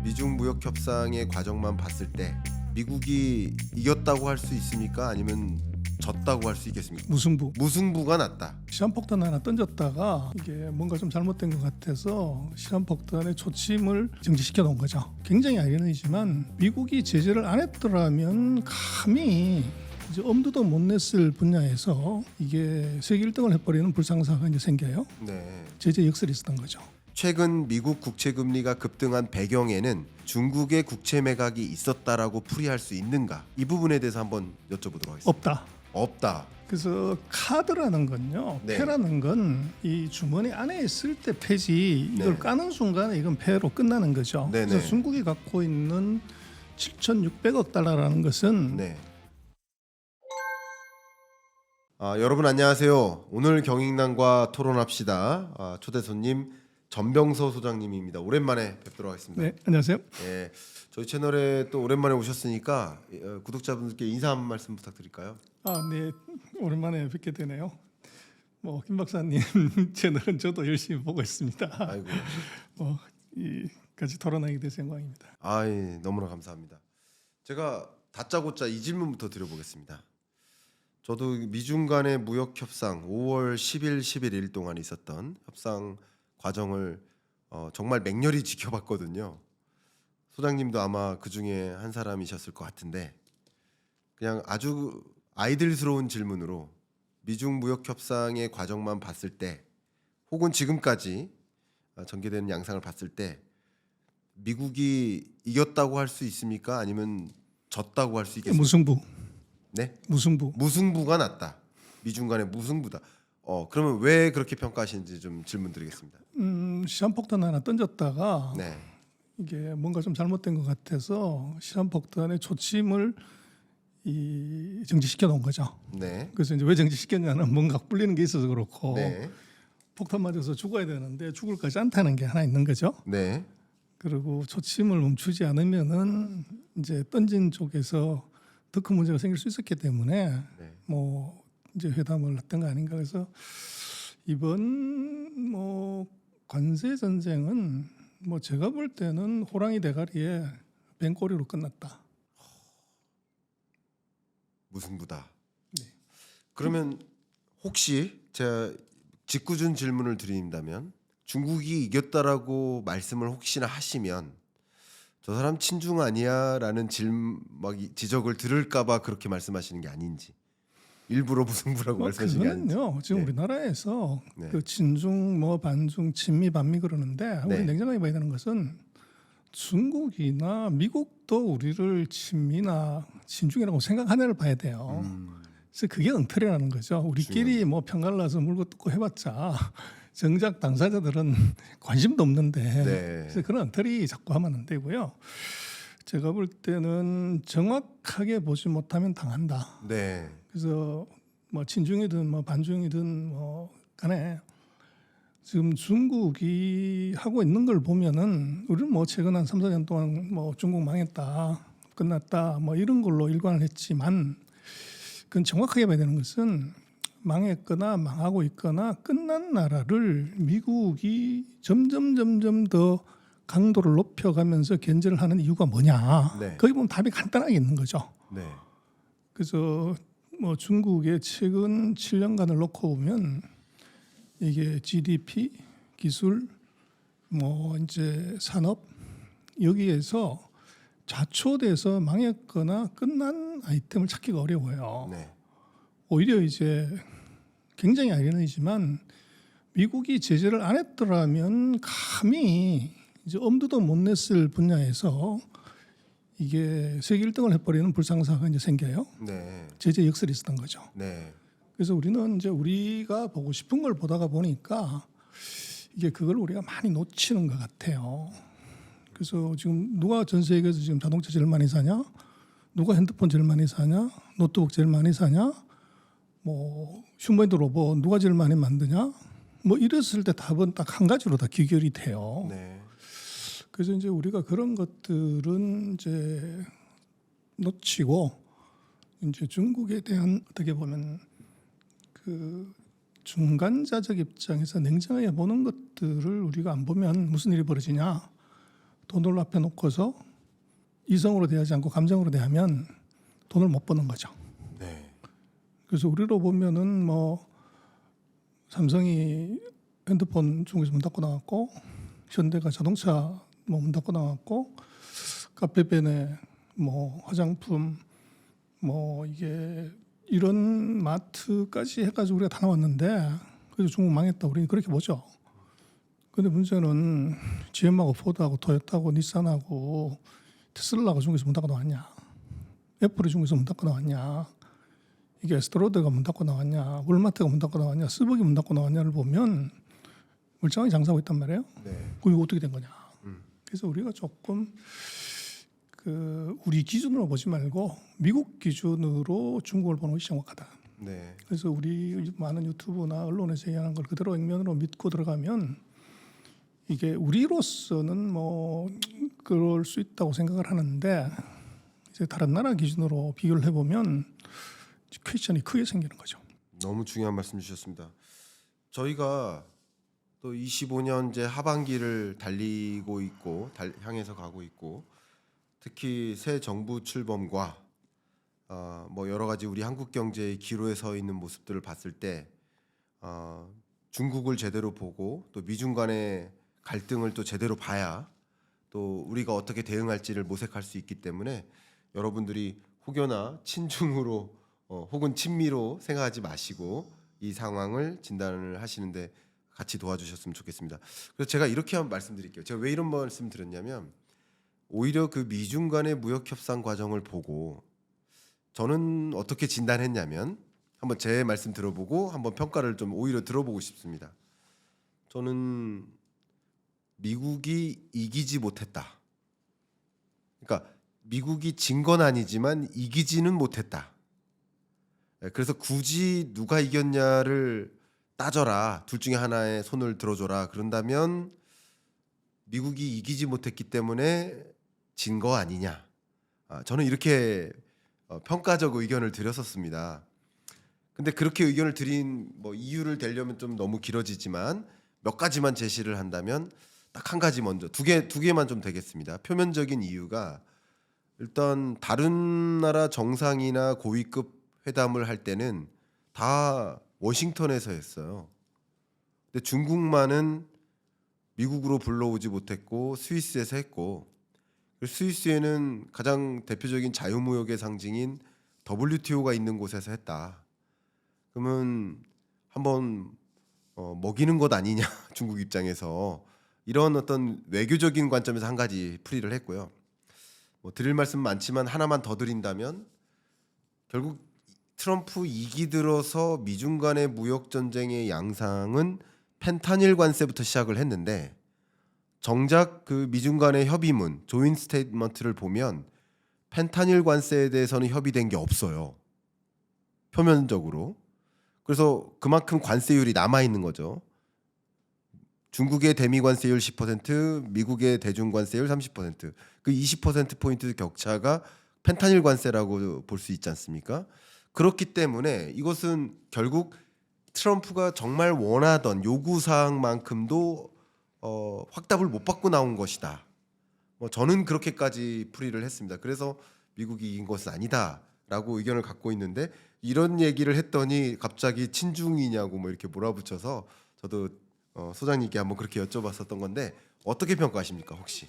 미중 무역 협상의 과정만 봤을 때 미국이 이겼다고 할 수 있습니까? 아니면 졌다고 할 수 있겠습니까? 무승부. 무승부가 났다. 시한폭탄 하나 던졌다가 이게 뭔가 좀 잘못된 것 같아서 시한폭탄의 초침을 정지시켜 놓은 거죠. 굉장히 아이러니지만 미국이 제재를 안 했더라면 감히 이제 엄두도 못 냈을 분야에서 이게 세계 1등을 해버리는 불상사가 이제 생겨요. 네. 제재 역설이 있었던 거죠. 최근 미국 국채 금리가 급등한 배경에는 중국의 국채 매각이 있었다라고 풀이할 수 있는가? 이 부분에 대해서 한번 여쭤보도록 하겠습니다. 없다. 없다. 그래서 카드라는 건요, 네. 패라는 건 이 주머니 안에 있을 때 패지 이걸 네. 까는 순간에 이건 패로 끝나는 거죠. 네네. 그래서 중국이 갖고 있는 7,600억 달러라는 것은 네. 여러분 안녕하세요. 오늘 경익난과 토론합시다. 초대 손님 전병서 소장님입니다. 오랜만에 뵙도록 하겠습니다. 네, 안녕하세요. 예, 저희 채널에 또 오랜만에 오셨으니까 구독자분들께 인사 한 말씀 부탁드릴까요? 네, 오랜만에 뵙게 되네요. 김 박사님 채널은 저도 열심히 보고 있습니다. 아이고, 이 같이 토론하게 돼서 영광입니다. 예, 너무나 감사합니다. 제가 다짜고짜 이 질문부터 드려보겠습니다. 저도 미중 간의 무역 협상 5월 10일, 11일 동안 있었던 협상 과정을 정말 맹렬히 지켜봤거든요. 소장님도 아마 그 중에 한 사람이셨을 것 같은데 그냥 아주 아이들스러운 질문으로 미중 무역 협상의 과정만 봤을 때 혹은 지금까지 전개되는 양상을 봤을 때 미국이 이겼다고 할 수 있습니까? 아니면 졌다고 할 수 있겠습니까? 무승부. 네? 무승부. 무승부가 났다. 미중 간의 무승부다. 그러면 왜 그렇게 평가하시는지 좀 질문드리겠습니다. 시한폭탄 하나 던졌다가 네. 이게 뭔가 좀 잘못된 것 같아서 시한폭탄의 초침을 정지시켜 놓은 거죠. 네. 그래서 이제 왜 정지시켰냐는 뭔가 불리는 게 있어서 그렇고 네. 폭탄 맞아서 죽어야 되는데 죽을 것이 않다는 게 하나 있는 거죠. 네. 그리고 초침을 멈추지 않으면은 이제 던진 쪽에서 더 큰 문제가 생길 수 있었기 때문에 네. 이제 회담을 했던 거 아닌가. 그래서 이번 관세 전쟁은 제가 볼 때는 호랑이 대가리에 뱀꼬리로 끝났다. 무승부다. 네. 그러면 혹시 제가 짓궂은 질문을 드린다면 중국이 이겼다라고 말씀을 혹시나 하시면 저 사람 친중 아니야라는 지적을 들을까봐 그렇게 말씀하시는 게 아닌지 일부러 무승부라고 말씀하시는 게 아닌지. 그거는요. 지금 네. 우리나라에서 네. 그 친중 반중 친미 반미 그러는데 네. 우리 냉정하게 봐야 되는 것은 중국이나 미국도 우리를 친미나 친중이라고 생각하냐를 봐야 돼요. 그래서 그게 엉터리라는 거죠. 우리끼리 편갈라서 물고 뜯고 해봤자 정작 당사자들은 관심도 없는데 네. 그래서 그런 엉터리 자꾸 하면 안 되고요. 제가 볼 때는 정확하게 보지 못하면 당한다. 네. 그래서 친중이든 반중이든 간에 지금 중국이 하고 있는 걸 보면은 우리는 최근 한 3, 4년 동안 중국 망했다, 끝났다 이런 걸로 일관을 했지만 그건 정확하게 봐야 되는 것은 망했거나 망하고 있거나 끝난 나라를 미국이 점점 더 강도를 높여가면서 견제를 하는 이유가 뭐냐. 네. 거기 보면 답이 간단하게 있는 거죠. 네. 그래서 중국의 최근 7년간을 놓고 보면 이게 GDP, 기술, 이제 산업 여기에서 좌초돼서 망했거나 끝난 아이템을 찾기가 어려워요. 네. 오히려 이제 굉장히 아이러니지만 미국이 제재를 안 했더라면 감히 이제 엄두도 못 냈을 분야에서 이게 세계 1등을 해버리는 불상사가 이제 생겨요. 네. 제재 역설이 있었던 거죠. 네. 그래서 우리는 이제 우리가 보고 싶은 걸 보다가 보니까 이게 그걸 우리가 많이 놓치는 것 같아요. 그래서 지금 누가 전 세계에서 지금 자동차 제일 많이 사냐? 누가 핸드폰 제일 많이 사냐? 노트북 제일 많이 사냐? 휴머노이드 로봇 누가 제일 많이 만드냐? 이랬을 때 답은 딱 한 가지로 다 귀결이 돼요. 네. 그래서 이제 우리가 그런 것들은 이제 놓치고 이제 중국에 대한 어떻게 보면 그 중간자적 입장에서 냉정하게 보는 것들을 우리가 안 보면 무슨 일이 벌어지냐? 돈을 앞에 놓고서 이성으로 대하지 않고 감정으로 대하면 돈을 못 버는 거죠. 네. 그래서 우리로 보면은 뭐 삼성이 핸드폰 중국에서 문 닫고 나왔고, 현대가 자동차 뭐 문 닫고 나왔고, 카페베네 뭐 화장품 뭐 이게 이런 마트까지 해가지고 우리가 다 나왔는데, 그래서 중국 망했다 우리는 그렇게 보죠. 근데 문제는 GM하고 포드하고 토요타하고 닛산하고 테슬라가 중국에서 문 닫고 나왔냐, 애플이 중국에서 문 닫고 나왔냐, 이게 에스트로드가 문 닫고 나왔냐, 월마트가 문 닫고 나왔냐, 스벅이 문 닫고 나왔냐를 보면 멀쩡하게 장사하고 있단 말이에요. 네. 그럼 이거 어떻게 된 거냐. 그래서 우리가 조금 우리 기준으로 보지 말고 미국 기준으로 중국을 보는 것이 정확하다. 네. 그래서 우리 많은 유튜브나 언론에서 얘기하는 걸 그대로 액면으로 믿고 들어가면 이게 우리로서는 뭐 그럴 수 있다고 생각을 하는데, 이제 다른 나라 기준으로 비교를 해보면 퀘스천이 크게 생기는 거죠. 너무 중요한 말씀 주셨습니다. 저희가 또 25년 이제 하반기를 달리고 있고 향해서 가고 있고, 특히 새 정부 출범과 뭐 여러 가지 우리 한국 경제의 기로에 서 있는 모습들을 봤을 때 중국을 제대로 보고 또 미중 간의 갈등을 또 제대로 봐야 또 우리가 어떻게 대응할지를 모색할 수 있기 때문에 여러분들이 혹여나 친중으로 혹은 친미로 생각하지 마시고 이 상황을 진단을 하시는데 같이 도와주셨으면 좋겠습니다. 그래서 제가 이렇게 한번 말씀드릴게요. 제가 왜 이런 말씀 드렸냐면, 오히려 그 미중 간의 무역 협상 과정을 보고 저는 어떻게 진단했냐면, 한번 제 말씀 들어보고 한번 평가를 좀 오히려 들어보고 싶습니다. 저는 미국이 이기지 못했다. 그러니까 미국이 진 건 아니지만 이기지는 못했다. 그래서 굳이 누가 이겼냐를 따져라, 둘 중에 하나에 손을 들어줘라 그런다면 미국이 이기지 못했기 때문에 진 거 아니냐. 저는 이렇게 평가적 의견을 드렸었습니다. 근데 그렇게 의견을 드린 뭐 이유를 대려면 좀 너무 길어지지만 몇 가지만 제시를 한다면 딱 한 가지 먼저 두 개만 좀 되겠습니다. 표면적인 이유가, 일단 다른 나라 정상이나 고위급 회담을 할 때는 다 워싱턴에서 했어요. 근데 중국만은 미국으로 불러오지 못했고 스위스에서 했고, 스위스에는 가장 대표적인 자유무역의 상징인 WTO가 있는 곳에서 했다. 그러면 한번 먹이는 것 아니냐 중국 입장에서, 이런 어떤 외교적인 관점에서 한 가지 풀이를 했고요. 뭐 드릴 말씀 많지만 하나만 더 드린다면, 결국 트럼프 2기 들어서 미중 간의 무역 전쟁의 양상은 펜타닐 관세부터 시작을 했는데, 정작 그 미중 간의 협의문 조인 스테이트먼트를 보면 펜타닐 관세에 대해서는 협의된 게 없어요, 표면적으로. 그래서 그만큼 관세율이 남아 있는 거죠. 중국의 대미 관세율 10%, 미국의 대중 관세율 30%, 그 20% 포인트 격차가 펜타닐 관세라고 볼 수 있지 않습니까? 그렇기 때문에 이것은 결국 트럼프가 정말 원하던 요구 사항만큼도 확답을 못 받고 나온 것이다. 저는 그렇게까지 풀이를 했습니다. 그래서 미국이 이긴 것은 아니다라고 의견을 갖고 있는데, 이런 얘기를 했더니 갑자기 친중이냐고 뭐 이렇게 몰아붙여서 저도 소장님께 한번 그렇게 여쭤봤었던 건데, 어떻게 평가하십니까 혹시?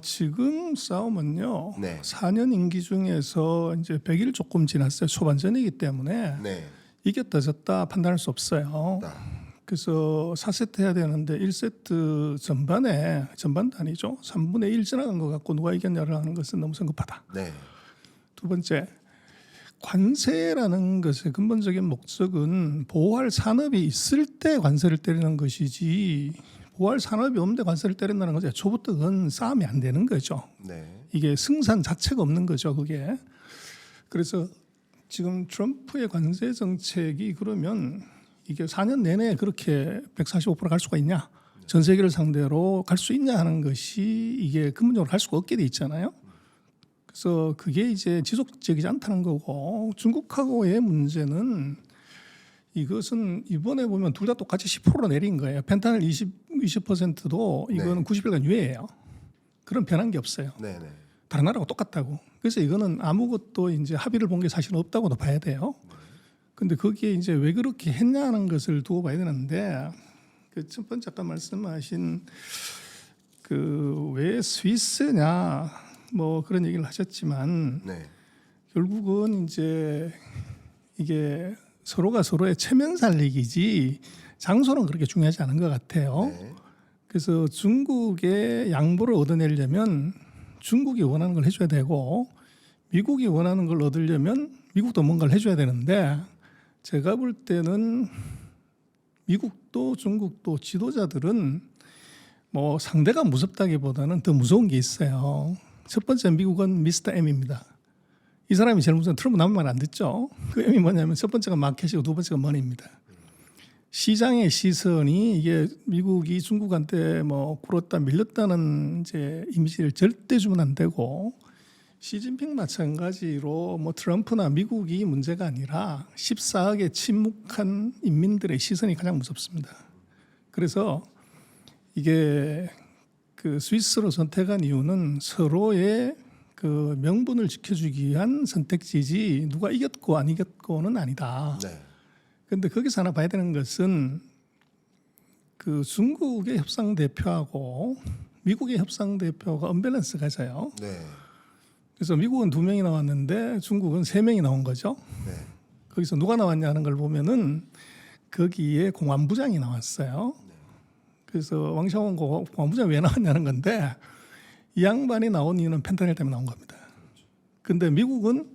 지금 싸움은요. 네. 4년 임기 중에서 이제 100일 조금 지났어요. 초반전이기 때문에 네. 이겼다 졌다 판단할 수 없어요. 그래서 4세트 해야 되는데 1세트 전반도 아니죠. 3분의 1 지나간 것 같고 누가 이겼냐를 하는 것은 너무 성급하다. 네. 두 번째, 관세라는 것의 근본적인 목적은 보호할 산업이 있을 때 관세를 때리는 것이지, 보호할 산업이 없는데 관세를 때린다는 것은 애초부터 그건 싸움이 안 되는 거죠. 네. 이게 승산 자체가 없는 거죠, 그게. 그래서 지금 트럼프의 관세 정책이 그러면 이게 4년 내내 그렇게 145% 갈 수가 있냐, 전 세계를 상대로 갈 수 있냐 하는 것이 이게 근본적으로 할 수가 없게 돼 있잖아요. 그래서 그게 이제 지속적이지 않다는 거고, 중국하고의 문제는 이것은 이번에 보면 둘 다 똑같이 10%로 내린 거예요. 펜타닐 20%도 이거는 네. 90일간 유예예요. 그런 변한 게 없어요. 네네. 다른 나라하고 똑같다고. 그래서 이거는 아무것도 이제 합의를 본 게 사실은 없다고도 봐야 돼요. 근데 거기에 이제 왜 그렇게 했냐는 것을 두고 봐야 되는데 그 첫 번째 아까 말씀하신 그 왜 스위스냐 뭐 그런 얘기를 하셨지만 네. 결국은 이제 이게 서로가 서로의 체면 살리기지 장소는 그렇게 중요하지 않은 것 같아요. 네. 그래서 중국의 양보를 얻어내려면 중국이 원하는 걸 해줘야 되고 미국이 원하는 걸 얻으려면 미국도 뭔가를 해줘야 되는데 제가 볼 때는 미국도 중국도 지도자들은 뭐 상대가 무섭다기보다는 더 무서운 게 있어요. 첫 번째 미국은 미스터 M입니다. 이 사람이 제일 무서운 트럼프 남의 말 안 듣죠. 그 M이 뭐냐면 첫 번째가 마켓이고 두 번째가 머니입니다. 시장의 시선이 이게 미국이 중국한테 뭐 굴었다 밀렸다는 이제 이미지를 절대 주면 안 되고 시진핑 마찬가지로 뭐 트럼프나 미국이 문제가 아니라 14억의 침묵한 인민들의 시선이 가장 무섭습니다. 그래서 이게 그 스위스로 선택한 이유는 서로의 그 명분을 지켜주기 위한 선택지지 누가 이겼고 안 이겼고는 아니다. 네. 그런데 거기서 하나 봐야 되는 것은 그 중국의 협상 대표하고 미국의 협상 대표가 언밸런스가 져요. 네. 그래서 미국은 2명이 나왔는데 중국은 3명이 나온 거죠. 네. 거기서 누가 나왔냐 하는 걸 보면은 거기에 공안부장이 나왔어요. 그래서 왕샤원 공안부장이 왜 나왔냐는 건데 이 양반이 나온 이유는 펜타닐 때문에 나온 겁니다. 근데 미국은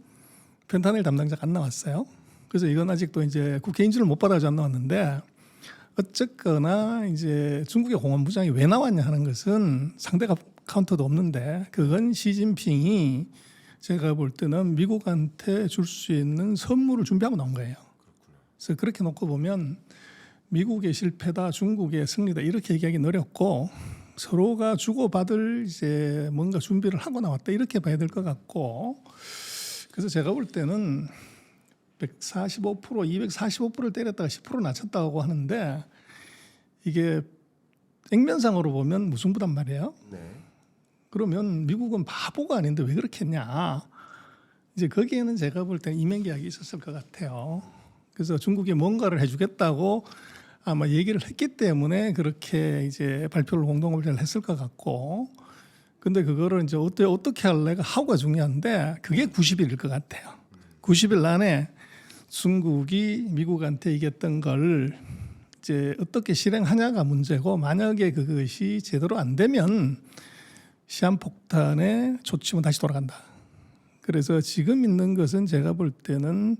펜타닐 담당자가 안 나왔어요. 그래서 이건 아직도 이제 국회 인준을 못 받아서 안 나왔는데 어쨌거나 이제 중국의 공안부장이 왜 나왔냐 하는 것은 상대가 카운터도 없는데 그건 시진핑이 제가 볼 때는 미국한테 줄 수 있는 선물을 준비하고 나온 거예요. 그래서 그렇게 놓고 보면 미국의 실패다, 중국의 승리다 이렇게 얘기하기는 어렵고 서로가 주고받을 이제 뭔가 준비를 하고 나왔다 이렇게 봐야 될 것 같고 그래서 제가 볼 때는 145%, 245%를 때렸다가 10% 낮췄다고 하는데 이게 액면상으로 보면 무승부단 말이에요. 네. 그러면 미국은 바보가 아닌데 왜 그렇게 했냐. 이제 거기에는 제가 볼 때는 이면계약이 있었을 것 같아요. 그래서 중국이 뭔가를 해주겠다고 아마 얘기를 했기 때문에 그렇게 이제 공동발표를 했을 것 같고 근데 그거를 이제 어떻게 할래가 하고가 중요한데 그게 90일일 것 같아요. 90일 안에 중국이 미국한테 이겼던 걸 이제 어떻게 실행하냐가 문제고 만약에 그것이 제대로 안 되면 시한폭탄의 조치면 다시 돌아간다. 그래서 지금 있는 것은 제가 볼 때는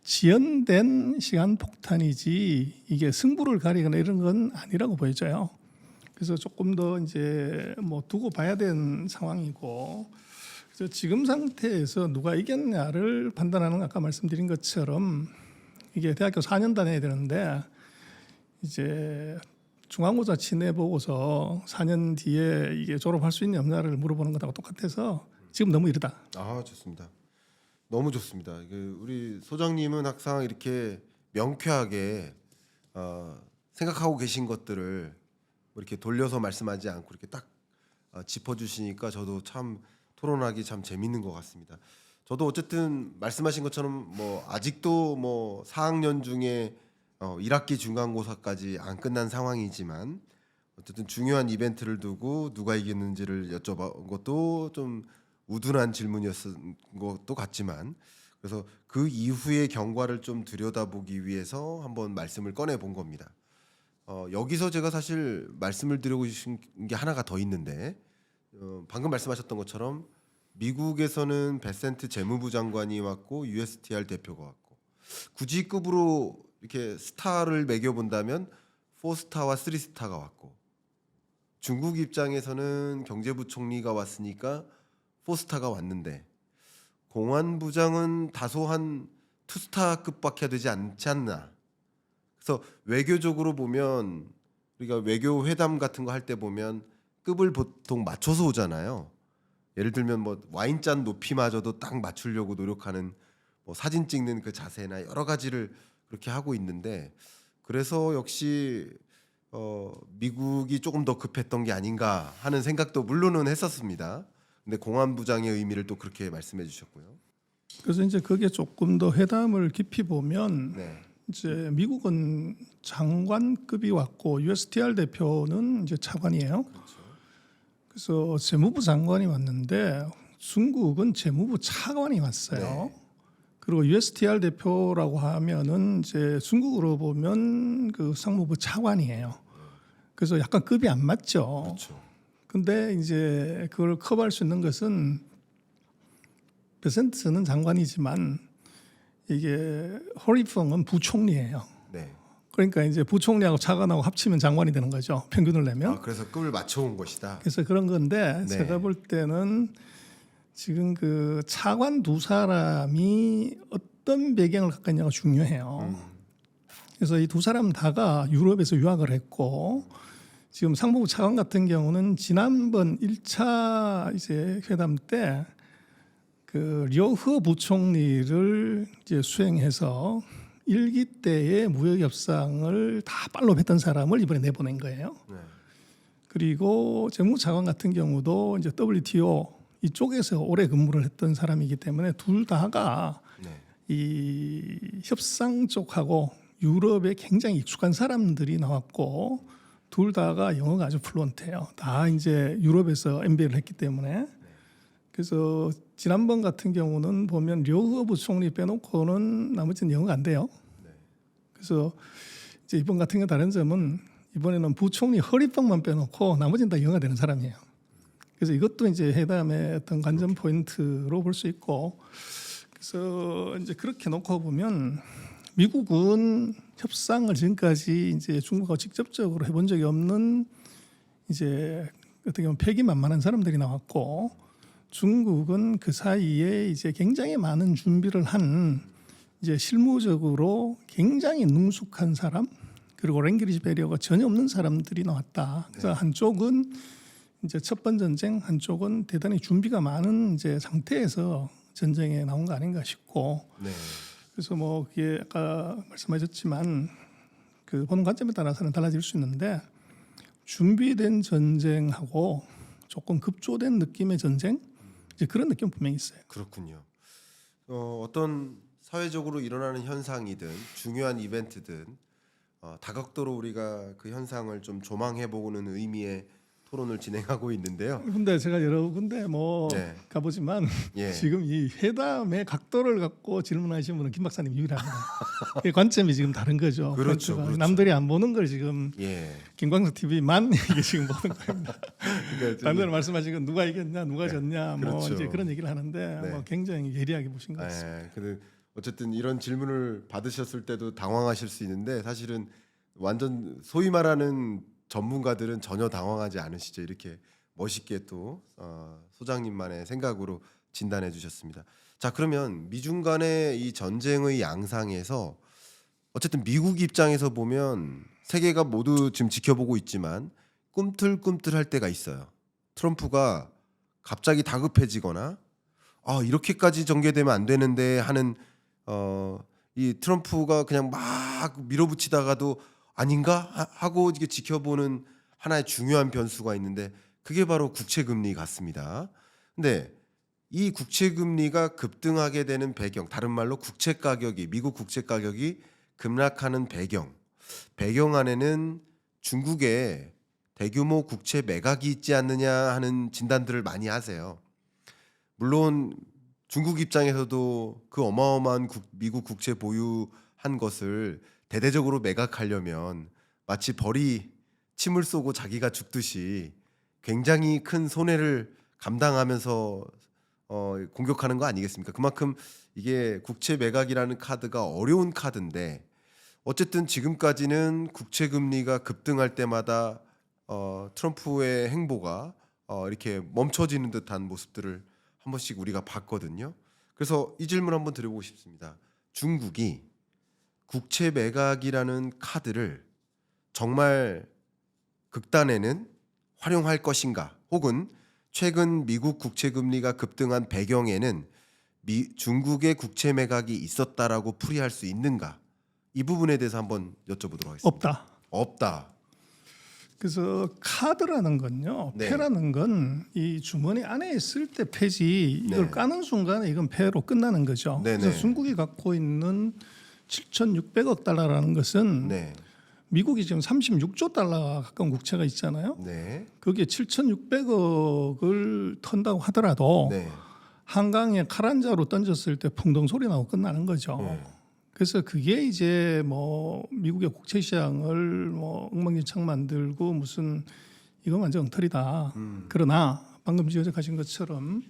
지연된 시한폭탄이지 이게 승부를 가리거나 이런 건 아니라고 보여져요. 그래서 조금 더 이제 뭐 두고 봐야 되는 상황이고 그래서 지금 상태에서 누가 이겼냐를 판단하는 아까 말씀드린 것처럼 이게 대학교 4년 다녀야 되는데 이제 중간고사 친해 보고서 4년 뒤에 이게 졸업할 수 있냐 없냐를 물어보는 것하고 똑같아서 지금 너무 이르다. 아 좋습니다. 너무 좋습니다. 우리 소장님은 항상 이렇게 명쾌하게 생각하고 계신 것들을 이렇게 돌려서 말씀하지 않고 이렇게 딱 짚어주시니까 저도 참 토론하기 참 재밌는 것 같습니다. 저도 어쨌든 말씀하신 것처럼 뭐 아직도 뭐 4학년 중에 1학기 중간고사까지 안 끝난 상황이지만 어쨌든 중요한 이벤트를 두고 누가 이겼는지를 여쭤본 것도 좀 우둔한 질문이었던 것도 같지만 그래서 그 이후의 경과를 좀 들여다보기 위해서 한번 말씀을 꺼내 본 겁니다. 여기서 제가 사실 말씀을 드리고 싶은 게 하나가 더 있는데 방금 말씀하셨던 것처럼 미국에서는 베센트 재무부 장관이 왔고 USTR 대표가 왔고 굳이 급으로 이렇게 스타를 매겨본다면 4스타와 3스타가 왔고 중국 입장에서는 경제부총리가 왔으니까 4스타가 왔는데 공안부장은 다소 한 2스타급밖에 되지 않지 않나. 그래서 외교적으로 보면 우리가 외교 회담 같은 거 할 때 보면 급을 보통 맞춰서 오잖아요. 예를 들면 뭐 와인잔 높이마저도 딱 맞추려고 노력하는 뭐 사진 찍는 그 자세나 여러 가지를 그렇게 하고 있는데 그래서 역시 미국이 조금 더 급했던 게 아닌가 하는 생각도 물론은 했었습니다. 근데 공안부장의 의미를 또 그렇게 말씀해 주셨고요. 그래서 이제 그게 조금 더 회담을 깊이 보면 네, 이제 미국은 장관급이 왔고 USTR 대표는 이제 차관이에요. 그렇죠. 그래서 재무부 장관이 왔는데 중국은 재무부 차관이 왔어요. 네. 그리고 USTR 대표라고 하면은 이제 중국으로 보면 그 상무부 차관이에요. 그래서 약간 급이 안 맞죠. 그렇죠. 근데 이제 그걸 커버할 수 있는 것은 베센트는 장관이지만 이게 허리펑은 부총리예요. 네. 그러니까 이제 부총리하고 차관하고 합치면 장관이 되는 거죠. 평균을 내면. 그래서 급을 맞춰온 것이다. 그래서 그런 건데 네. 제가 볼 때는 지금 그 차관 두 사람이 어떤 배경을 갖고 있냐가 중요해요. 그래서 이 두 사람 다가 유럽에서 유학을 했고 지금 상무부 차관 같은 경우는 지난번 1차 이제 회담 때 그 려허 부총리를 이제 수행해서 1기 때의 무역 협상을 다 팔로우했던 사람을 이번에 내보낸 거예요. 네. 그리고 재무차관 같은 경우도 이제 WTO 이쪽에서 오래 근무를 했던 사람이기 때문에 둘 다가 네. 이 협상 쪽하고 유럽에 굉장히 익숙한 사람들이 나왔고 둘 다가 영어가 아주 플루언트해요. 다 이제 유럽에서 MBA를 했기 때문에 그래서 지난번 같은 경우는 보면 려허 부총리 빼놓고는 나머지는 영어가 안 돼요. 그래서 이제 이번 같은 경우 다른 점은 이번에는 부총리 허리빵만 빼놓고 나머지는 다 영어가 되는 사람이에요. 그래서 이것도 이제 회담의 어떤 관전 포인트로 볼 수 있고 그래서 이제 그렇게 놓고 보면 미국은 협상을 지금까지 이제 중국하고 직접적으로 해본 적이 없는 이제 어떻게 보면 패기만만한 사람들이 나왔고 중국은 그 사이에 이제 굉장히 많은 준비를 한 이제 실무적으로 굉장히 능숙한 사람 그리고 랭귀지 배리어가 전혀 없는 사람들이 나왔다. 그래서 한쪽은 이제 첫 번 전쟁, 한쪽은 대단히 준비가 많은 이제 상태에서 전쟁에 나온 거 아닌가 싶고. 네. 그래서 뭐 그게 아까 말씀하셨지만 그 보는 관점에 따라서는 달라질 수 있는데 준비된 전쟁하고 조금 급조된 느낌의 전쟁 이제 그런 느낌 분명히 있어요. 그렇군요. 어떤 사회적으로 일어나는 현상이든 중요한 이벤트든 다각도로 우리가 그 현상을 좀 조망해 보는 의미의 토론을 진행하고 있는데요. 근데 제가 여러 군데 뭐 네. 가보지만 예. 지금 이 회담의 각도를 갖고 질문하시는 분은 김 박사님 유일합니다. 그 관점이 지금 다른 거죠. 그렇죠, 포인트가. 그렇죠. 남들이 안 보는 걸 지금 예. 김광석 TV만 이게 지금 보는 겁니다. 그러니까 다른 데는 말씀하신 건 누가 이겼냐, 누가 졌냐, 뭐 그렇죠. 이제 그런 얘기를 하는데 네. 뭐 굉장히 예리하게 보신 것 같습니다. 근데 어쨌든 이런 질문을 받으셨을 때도 당황하실 수 있는데 사실은 완전 소위 말하는 전문가들은 전혀 당황하지 않으시죠. 이렇게 멋있게 또 소장님만의 생각으로 진단해 주셨습니다. 자, 그러면 미중 간의 이 전쟁의 양상에서 어쨌든 미국 입장에서 보면 세계가 모두 지금 지켜보고 있지만 꿈틀꿈틀할 때가 있어요. 트럼프가 갑자기 다급해지거나 이렇게까지 전개되면 안 되는데 하는 이 트럼프가 그냥 막 밀어붙이다가도 아닌가 하고 이게 지켜보는 하나의 중요한 변수가 있는데 그게 바로 국채 금리 같습니다. 근데 이 국채 금리가 급등하게 되는 배경, 다른 말로 국채 가격이 미국 국채 가격이 급락하는 배경 안에는 중국의 대규모 국채 매각이 있지 않느냐 하는 진단들을 많이 하세요. 물론 중국 입장에서도 그 어마어마한 미국 국채 보유한 것을 대대적으로 매각하려면 마치 벌이 침을 쏘고 자기가 죽듯이 굉장히 큰 손해를 감당하면서 공격하는 거 아니겠습니까? 그만큼 이게 국채 매각이라는 카드가 어려운 카드인데 어쨌든 지금까지는 국채 금리가 급등할 때마다 트럼프의 행보가 이렇게 멈춰지는 듯한 모습들을 한 번씩 우리가 봤거든요. 그래서 이 질문 한번 드려보고 싶습니다. 중국이 국채 매각이라는 카드를 정말 극단에는 활용할 것인가? 혹은 최근 미국 국채 금리가 급등한 배경에는 중국의 국채 매각이 있었다라고 풀이할 수 있는가? 이 부분에 대해서 한번 여쭤보도록 하겠습니다. 없다. 없다. 그래서 카드라는 건요, 네. 패라는 건 이 주머니 안에 있을 때 패지 이걸 네. 까는 순간에 이건 패로 끝나는 거죠. 네네. 그래서 중국이 갖고 있는 7,600억 달러라는 것은 네. 미국이 지금 36조 달러 가까운 국채가 있잖아요. 네. 거기에 7,600억을 턴다고 하더라도 네. 한강에 칼 한 자루 던졌을 때 풍덩 소리 나고 끝나는 거죠. 네. 그래서 그게 이제 뭐 미국의 국채 시장을 뭐 엉망진창 만들고 무슨 이건 완전 엉터리다. 그러나 방금 지적하신 것처럼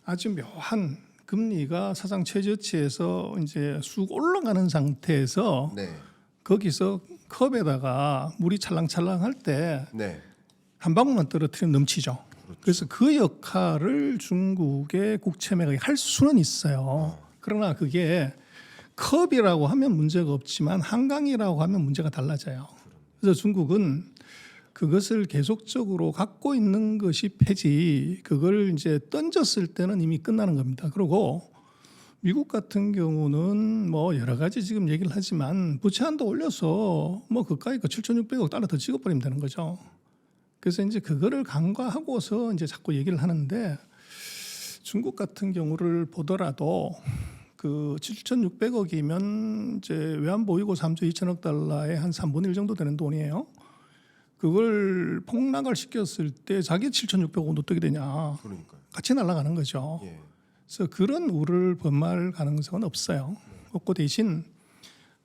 아주 묘한 금리가 사상 최저치에서 이제 쑥 올라가는 상태에서 네. 거기서 컵에다가 물이 찰랑찰랑할 때 한 네. 방울만 떨어뜨리면 넘치죠. 그래서 그 역할을 중국의 국채 매각이 할 수는 있어요. 그러나 그게 컵이라고 하면 문제가 없지만 한강이라고 하면 문제가 달라져요. 그래서 중국은 그것을 계속적으로 갖고 있는 것이 패지 그걸 이제 던졌을 때는 이미 끝나는 겁니다. 그리고 미국 같은 경우는 뭐 여러 가지 지금 얘기를 하지만 부채 한도 올려서 뭐 그까이 그 7,600억 달러 더 찍어버리면 되는 거죠. 그래서 이제 그거를 간과하고서 이제 자꾸 얘기를 하는데 중국 같은 경우를 보더라도 그 7,600억이면 이제 외환보유고 3조 2천억 달러의 한 3분의 1 정도 되는 돈이에요. 그걸 폭락을 시켰을 때 자기 7,600억은 어떻게 되냐. 그러니까요. 같이 날아가는 거죠. 예. 그래서 그런 우를 범할 가능성은 없어요. 없고 대신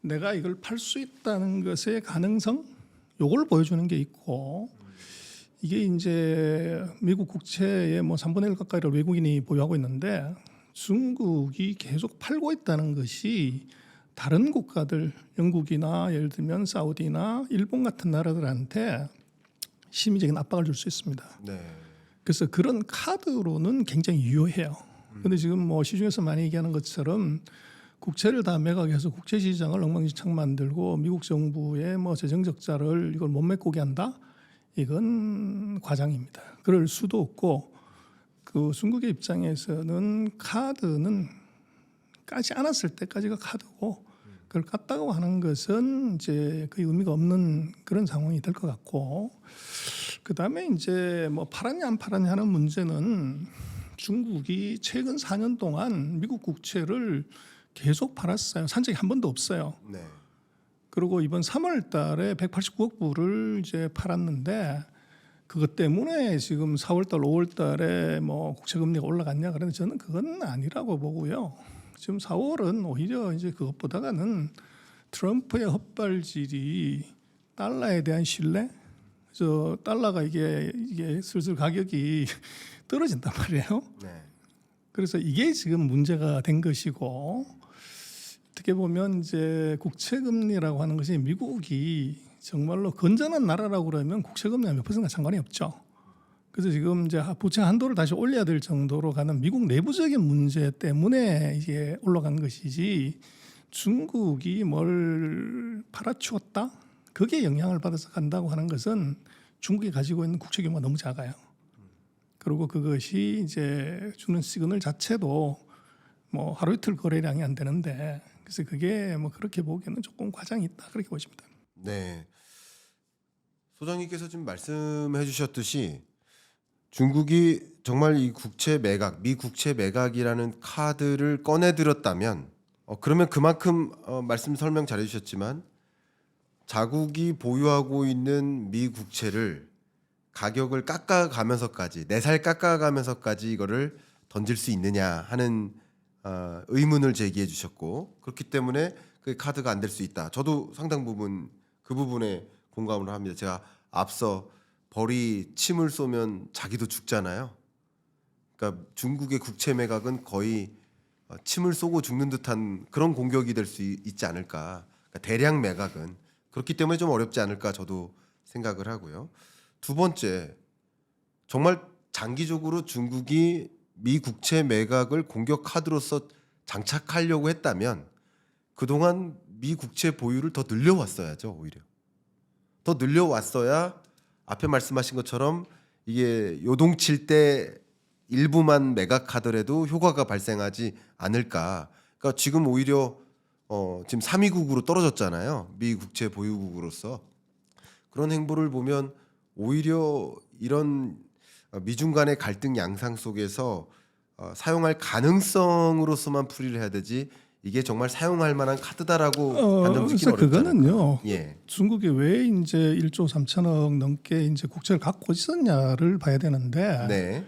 내가 이걸 팔 수 있다는 것의 가능성 요걸 보여주는 게 있고 이게 이제 미국 국채의 뭐 3분의 1 가까이를 외국인이 보유하고 있는데 중국이 계속 팔고 있다는 것이 다른 국가들 영국이나 예를 들면 사우디나 일본 같은 나라들한테 심리적인 압박을 줄 수 있습니다. 네. 그래서 그런 카드로는 굉장히 유효해요. 그런데 지금 뭐 시중에서 많이 얘기하는 것처럼 국채를 다 매각해서 국채 시장을 엉망진창 만들고 미국 정부의 뭐 재정 적자를 이걸 못 메꾸게 한다. 이건 과장입니다. 그럴 수도 없고 그 중국의 입장에서는 카드는 까지 않았을 때까지가 카드고 그걸 깠다고 하는 것은 이제 거의 의미가 없는 그런 상황이 될 것 같고 그다음에 이제 뭐 팔았냐 안 팔았냐 하는 문제는 중국이 최근 4년 동안 미국 국채를 계속 팔았어요. 산 적이 한 번도 없어요. 네. 그리고 이번 3월 달에 189억 불을 이제 팔았는데 그것 때문에 지금 4월 달, 5월 달에 뭐 국채 금리가 올라갔냐 그런데 저는 그건 아니라고 보고요. 지금 4월은 오히려 이제 그것보다는 트럼프의 헛발질이 달러에 대한 신뢰, 그래서 달러가 이게 슬슬 가격이 떨어진단 말이에요. 네. 그래서 이게 지금 문제가 된 것이고 어떻게 보면 이제 국채 금리라고 하는 것이 미국이 정말로 건전한 나라라고 그러면 국채 금리가 몇 퍼센트가 상관이 없죠. 그래서 지금 이제 부채 한도를 다시 올려야 될 정도로 가는 미국 내부적인 문제 때문에 이게 올라간 것이지 중국이 뭘 팔아치웠다? 그게 영향을 받아서 간다고 하는 것은 중국이 가지고 있는 국채 규모가 너무 작아요. 그리고 그것이 이제 주는 시그널 자체도 뭐 하루 이틀 거래량이 안 되는데 그래서 그게 뭐 그렇게 보기에는 조금 과장이 있다 그렇게 보십니다. 네. 소장님께서 지금 말씀해 주셨듯이 중국이 정말 이 국채 매각, 미 국채 매각이라는 카드를 꺼내 들었다면 그러면 그만큼 말씀 설명 잘해 주셨지만 자국이 보유하고 있는 미 국채를 가격을 깎아가면서까지 4살 깎아가면서까지 이거를 던질 수 있느냐 하는 의문을 제기해 주셨고 그렇기 때문에 그 카드가 안 될 수 있다. 저도 상당 부분 그 부분에 공감을 합니다. 제가 앞서 벌이 침을 쏘면 자기도 죽잖아요. 그러니까 중국의 국채 매각은 거의 침을 쏘고 죽는 듯한 그런 공격이 될 수 있지 않을까. 그러니까 대량 매각은 그렇기 때문에 좀 어렵지 않을까 저도 생각을 하고요. 두 번째, 정말 장기적으로 중국이 미 국채 매각을 공격 카드로서 장착하려고 했다면 그동안 미 국채 보유를 더 늘려왔어야죠. 오히려 더 늘려왔어야 앞에 말씀하신 것처럼 이게 요동칠 때 일부만 매각하더라도 효과가 발생하지 않을까. 그러니까 지금 오히려 지금 3위국으로 떨어졌잖아요. 미 국채 보유국으로서. 그런 행보를 보면 오히려 이런 미중 간의 갈등 양상 속에서 사용할 가능성으로서만 풀이를 해야 되지 이게 정말 사용할 만한 카드다라고 글쎄 단정짓기는 어렵지 않을까. 그거는요. 예. 중국이 왜 이제 1조 3천억 넘게 이제 국채를 갖고 있었냐를 봐야 되는데 네.